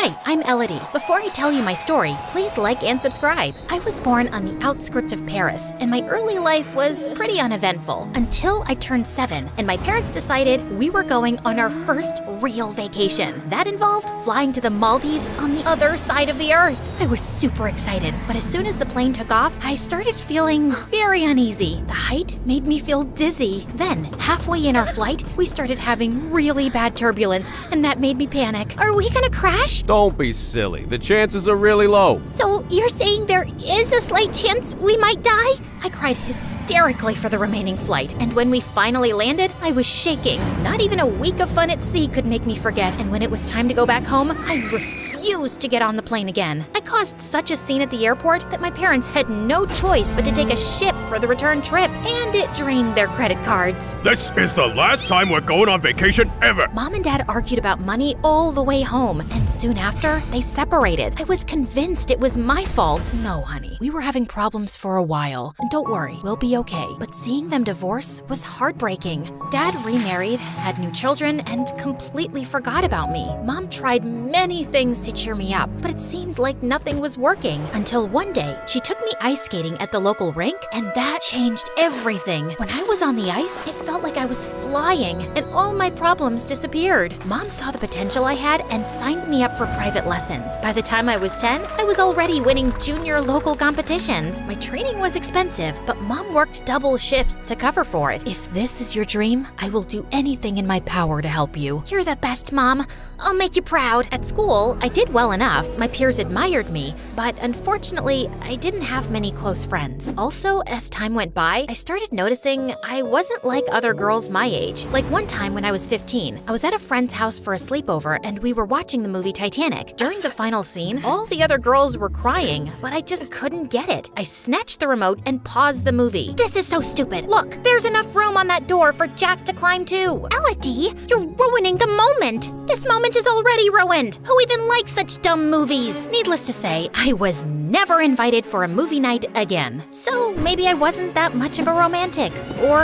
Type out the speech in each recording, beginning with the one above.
Hi, I'm Elodie. Before I tell you my story, please like and subscribe. I was born on the outskirts of Paris, and my early life was pretty uneventful until I turned 7, and my parents decided we were going on our first real vacation. That involved flying to the Maldives on the other side of the earth. I was super excited, but as soon as the plane took off, I started feeling very uneasy. The height made me feel dizzy. Then, halfway in our flight, we started having really bad turbulence, and that made me panic. Are we gonna crash? Don't be silly. The chances are really low. So you're saying there is a slight chance we might die? I cried hysterically for the remaining flight, and when we finally landed, I was shaking. Not even a week of fun at sea could make me forget, and when it was time to go back home, I refused to get on the plane again. I caused such a scene at the airport that my parents had no choice but to take a ship for the return trip, and it drained their credit cards. This is the last time we're going on vacation ever! Mom and Dad argued about money all the way home, and soon after, they separated. I was convinced it was my fault. No, honey, we were having problems for a while. And don't worry, we'll be okay. But seeing them divorce was heartbreaking. Dad remarried, had new children, and completely forgot about me. Mom tried many things to cheer me up, but it seemed like nothing was working. Until one day, she took me ice skating at the local rink, and that changed everything. When I was on the ice, it felt like I was flying, and all my problems disappeared. Mom saw the potential I had and signed me up for private lessons. By the time I was 10, I was already winning junior local competitions. My training was expensive, but Mom worked double shifts to cover for it. If this is your dream, I will do anything in my power to help you. You're the best, Mom. I'll make you proud. At school, I did well enough. My peers admired me, but unfortunately, I didn't have many close friends. Also, as time went by, I started noticing I wasn't like other girls my age. Like one time when I was 15, I was at a friend's house for a sleepover and we were watching the movie Titanic. During the final scene, all the other girls were crying, but I just couldn't get it. I snatched the remote and paused the movie. This is so stupid. Look, there's enough room on that door for Jack to climb too. Elodie, you're ruining the moment. This moment is already ruined. Who even likes such dumb movies? Needless to say, I was never invited for a movie night again. So maybe I wasn't that much of a romantic, or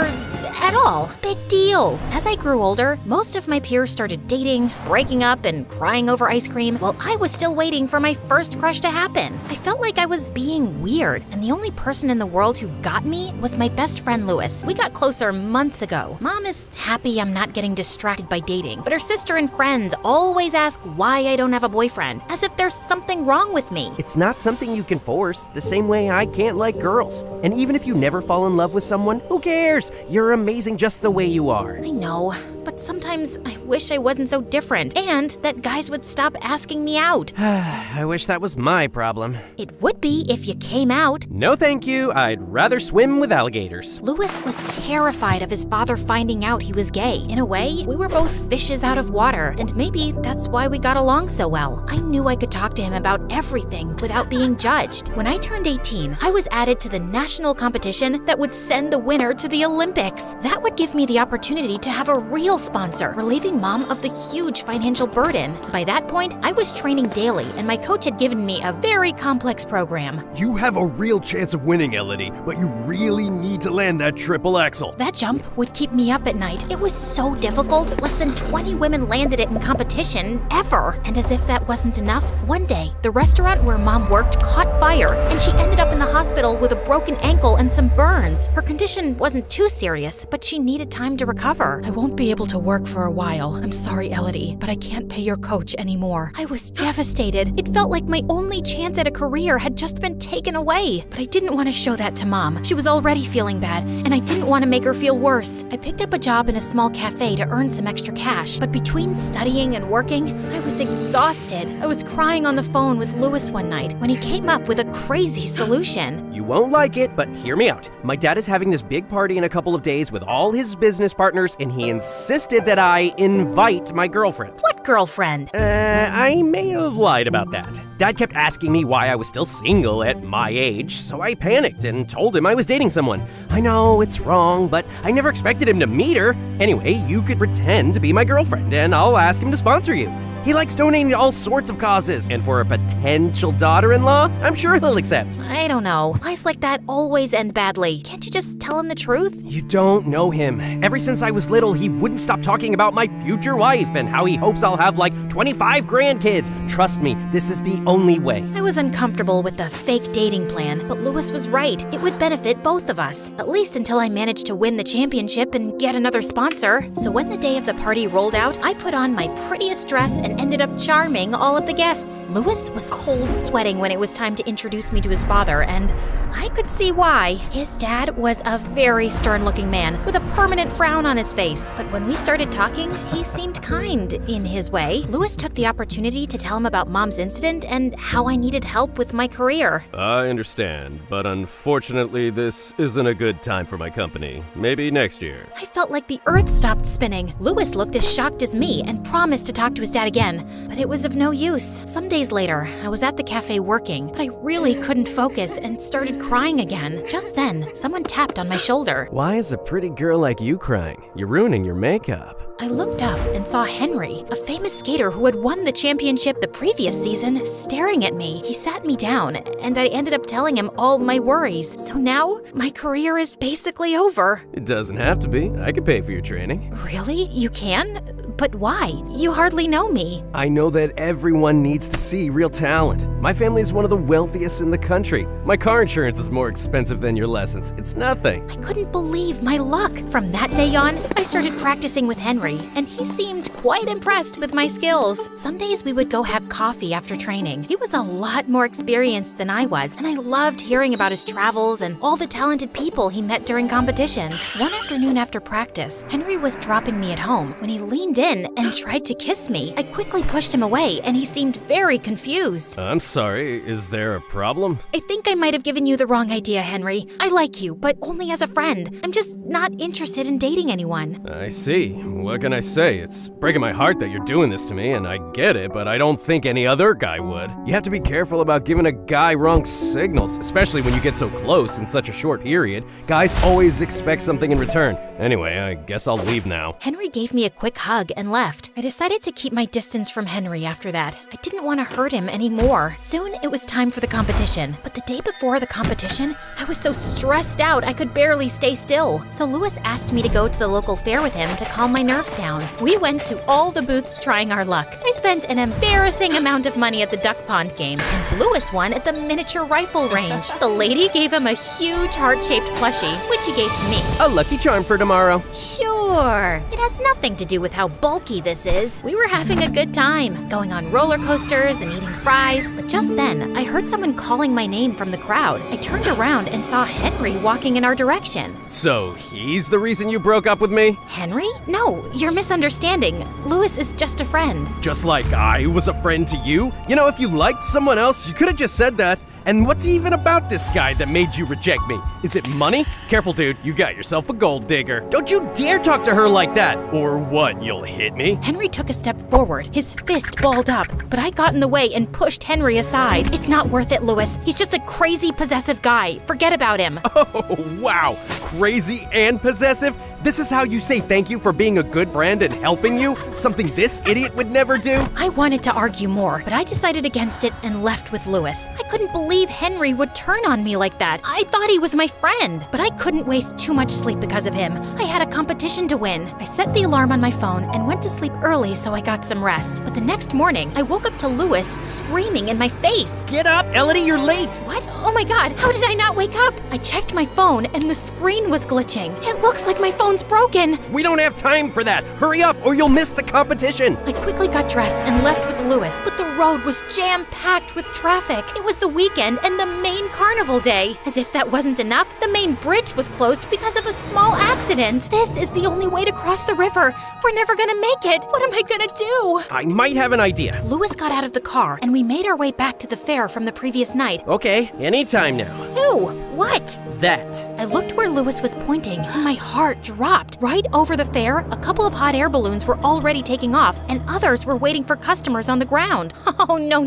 at all. Big deal. As I grew older, most of my peers started dating, breaking up, and crying over ice cream, while I was still waiting for my first crush to happen. I felt like I was being weird, and the only person in the world who got me was my best friend Louis. We got closer months ago. Mom is happy I'm not getting distracted by dating, but her sister and friends always ask why I don't have a boyfriend, as if there's something wrong with me. It's not something you can force, the same way I can't like girls. And even if you never fall in love with someone, who cares? You're amazing just the way you are. I know, but sometimes I wish I wasn't so different, and that guys would stop asking me out. I wish that was my problem. It would be if you came out. No thank you, I'd rather swim with alligators. Louis was terrified of his father finding out he was gay. In a way, we were both fishes out of water, and maybe that's why we got along so well. I knew I could talk to him about everything without being judged. When I turned 18, I was added to the national competition that would send the winner to the Olympics. That would give me the opportunity to have a real sponsor, relieving Mom of the huge financial burden. By that point, I was training daily, and my coach had given me a very complex program. You have a real chance of winning, Elodie, but you really need to land that triple axel. That jump would keep me up at night. It was so difficult. Less than 20 women landed it in competition ever. And as if that wasn't enough, one day, the restaurant where Mom worked caught fire, and she ended up in the hospital with a broken ankle and some burns. Her condition wasn't too serious, but she needed time to recover. I won't be able to work for a while. I'm sorry, Elodie, but I can't pay your coach anymore. I was devastated. It felt like my only chance at a career had just been taken away. But I didn't want to show that to Mom. She was already feeling bad, and I didn't want to make her feel worse. I picked up a job in a small cafe to earn some extra cash, but between studying and working, I was exhausted. I was crying on the phone with Louis one night when he came up with a crazy solution. You won't like it, but hear me out. My dad is having this big party in a couple of days with all his business partners, and he insisted that I invite my girlfriend. What girlfriend? I may have lied about that. Dad kept asking me why I was still single at my age, so I panicked and told him I was dating someone. I know, it's wrong, but I never expected him to meet her. Anyway, you could pretend to be my girlfriend, and I'll ask him to sponsor you. He likes donating to all sorts of causes. And for a potential daughter-in-law, I'm sure he'll accept. I don't know. Lies like that always end badly. Can't you just tell him the truth? You don't know him. Ever since I was little, he wouldn't stop talking about my future wife and how he hopes I'll have like 25 grandkids. Trust me, this is the only way. I was uncomfortable with the fake dating plan, but Louis was right. It would benefit both of us, at least until I managed to win the championship and get another sponsor. So when the day of the party rolled out, I put on my prettiest dress and ended up charming all of the guests. Louis was cold sweating when it was time to introduce me to his father, and I could see why. His dad was a very stern-looking man with a permanent frown on his face, but when we started talking, he seemed kind in his way. Louis took the opportunity to tell him about Mom's incident and how I needed help with my career. I understand, but unfortunately, this isn't a good time for my company. Maybe next year. I felt like the earth stopped spinning. Louis looked as shocked as me and promised to talk to his dad again, but it was of no use. Some days later, I was at the cafe working, but I really couldn't focus and started crying again. Just then, someone tapped on my shoulder. Why is a pretty girl like you crying? You're ruining your makeup. I looked up and saw Henry, a famous skater who had won the championship the previous season, staring at me. He sat me down, and I ended up telling him all my worries. So now, my career is basically over. It doesn't have to be. I could pay for your training. Really? You can? But why? You hardly know me. I know that everyone needs to see real talent. My family is one of the wealthiest in the country. My car insurance is more expensive than your lessons. It's nothing. I couldn't believe my luck. From that day on, I started practicing with Henry, and he seemed quite impressed with my skills. Some days we would go have coffee after training. He was a lot more experienced than I was, and I loved hearing about his travels and all the talented people he met during competitions. One afternoon after practice, Henry was dropping me at home when he leaned in and tried to kiss me. I quickly pushed him away, and he seemed very confused. I'm sorry, is there a problem? I think I might have given you the wrong idea, Henry. I like you, but only as a friend. I'm just not interested in dating anyone. I see. What can I say? It's breaking my heart that you're doing this to me, and I get it, but I don't think any other guy would. You have to be careful about giving a guy wrong signals, especially when you get so close in such a short period. Guys always expect something in return. Anyway, I guess I'll leave now. Henry gave me a quick hug and left. I decided to keep my distance from Henry after that. I didn't want to hurt him anymore. Soon it was time for the competition, but the day before the competition, I was so stressed out I could barely stay still. So Louis asked me to go to the local fair with him to calm my nerves down. We went to all the booths trying our luck. I spent an embarrassing amount of money at the duck pond game, and Louis won at the miniature rifle range. The lady gave him a huge heart-shaped plushie, which he gave to me. A lucky charm for tomorrow. Sure. It has nothing to do with how bulky this is. We were having a good time, going on roller coasters and eating fries, but just then, I heard someone calling my name from the crowd. I turned around and saw Henry walking in our direction. So, he's the reason you broke up with me? Henry? No, you're misunderstanding. Louis is just a friend. Just like I was a friend to you? You know, if you liked someone else, you could have just said that. And what's even about this guy that made you reject me? Is it money? Careful, dude, you got yourself a gold digger. Don't you dare talk to her like that! Or what, you'll hit me? Henry took a step forward, his fist balled up, but I got in the way and pushed Henry aside. It's not worth it, Louis. He's just a crazy, possessive guy. Forget about him. Oh, wow. Crazy and possessive? This is how you say thank you for being a good friend and helping you? Something this idiot would never do? I wanted to argue more, but I decided against it and left with Louis. I couldn't believe Henry would turn on me like that. I thought he was my friend, but I couldn't waste too much sleep because of him. I had a competition to win. I set the alarm on my phone and went to sleep early so I got some rest. But the next morning, I woke up to Louis screaming in my face. Get up, Elodie, you're late! What? Oh my god, how did I not wake up? I checked my phone and the screen was glitching. It looks like my phone's broken. We don't have time for that. Hurry up or you'll miss the competition. I quickly got dressed and left with Louis, but the road was jam-packed with traffic. It was the weekend and the main carnival day. As if that wasn't enough, the main bridge was closed because of a small accident. This is the only way to cross the river. We're never gonna make it. What am I gonna do? I might have an idea. Louis got out of the car and we made our way back to the fair from the previous night. Okay, anytime now. Who? What? that. I looked where Lewis was pointing, and my heart dropped. Right over the fair, a couple of hot air balloons were already taking off, and others were waiting for customers on the ground. Oh, no.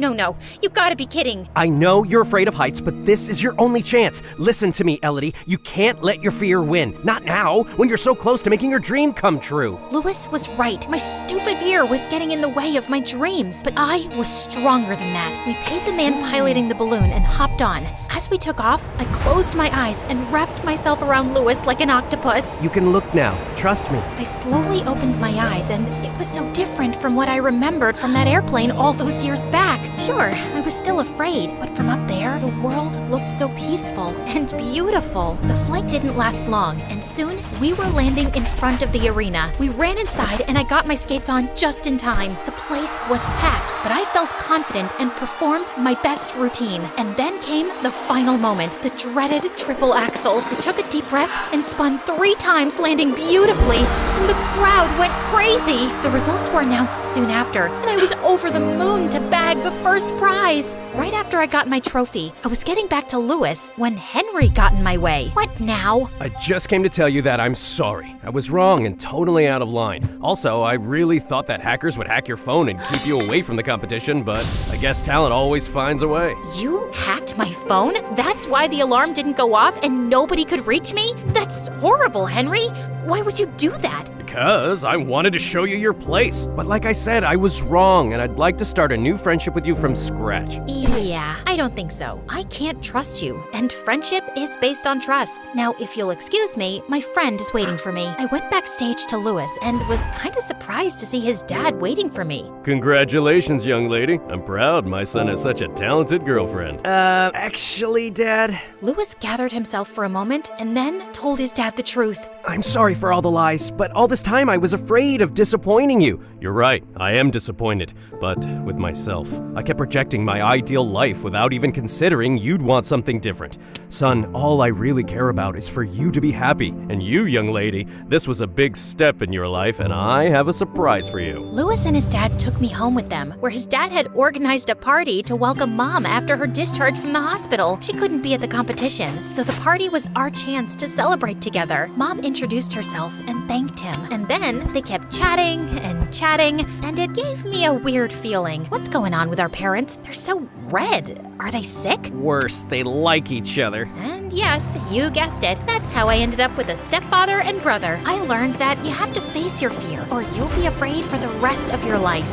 You gotta be kidding. I know you're afraid of heights, but this is your only chance. Listen to me, Elodie. You can't let your fear win. Not now, when you're so close to making your dream come true. Lewis was right. My stupid fear was getting in the way of my dreams, but I was stronger than that. We paid the man piloting the balloon and hopped on. As we took off, I closed my eyes and wrapped myself around Lewis like an octopus. You can look now. Trust me. I slowly opened my eyes, and it was so different from what I remembered from that airplane all those years back. Sure, I was still afraid, but from up there, the world looked so peaceful and beautiful. The flight didn't last long, and soon we were landing in front of the arena. We ran inside, and I got my skates on just in time. The place was packed, but I felt confident and performed my best routine. And then came the final moment, the dreaded triple axel. I took a deep breath and spun 3 times, landing beautifully, and the crowd went crazy. The results were announced soon after, and I was over the moon to bag the first prize. Right after I got my trophy, I was getting back to Lewis when Henry got in my way. What now? I just came to tell you that I'm sorry. I was wrong and totally out of line. Also, I really thought that hackers would hack your phone and keep you away from the competition, but I guess talent always finds a way. You hacked my phone? That's why the alarm didn't go off and nobody could reach me? That's horrible, Henry. Why would you do that? Because I wanted to show you your place. But like I said, I was wrong, and I'd like to start a new friendship with you from scratch. Yeah, I don't think so. I can't trust you, and friendship is based on trust. Now, if you'll excuse me, my friend is waiting for me. I went backstage to Lewis and was kind of surprised to see his dad waiting for me. Congratulations, young lady. I'm proud my son has such a talented girlfriend. Actually, Dad, Lewis gathered himself for a moment and then told his dad the truth. I'm sorry for all the lies, but all this time I was afraid of disappointing you. You're right, I am disappointed, but with myself. I kept projecting my ideal life without even considering you'd want something different. Son, all I really care about is for you to be happy. And you, young lady, this was a big step in your life, and I have a surprise for you. Lewis and his dad took me home with them, where his dad had organized a party to welcome Mom after her discharge from the hospital. She couldn't be at the competition, so the party was our chance to celebrate together. Mom introduced herself and thanked him, and then they kept chatting, and it gave me a weird feeling. What's going on with our parents? They're so red. Are they sick? worse, they like each other. And yes, you guessed it. That's how I ended up with a stepfather and brother. I learned that you have to face your fear, or you'll be afraid for the rest of your life.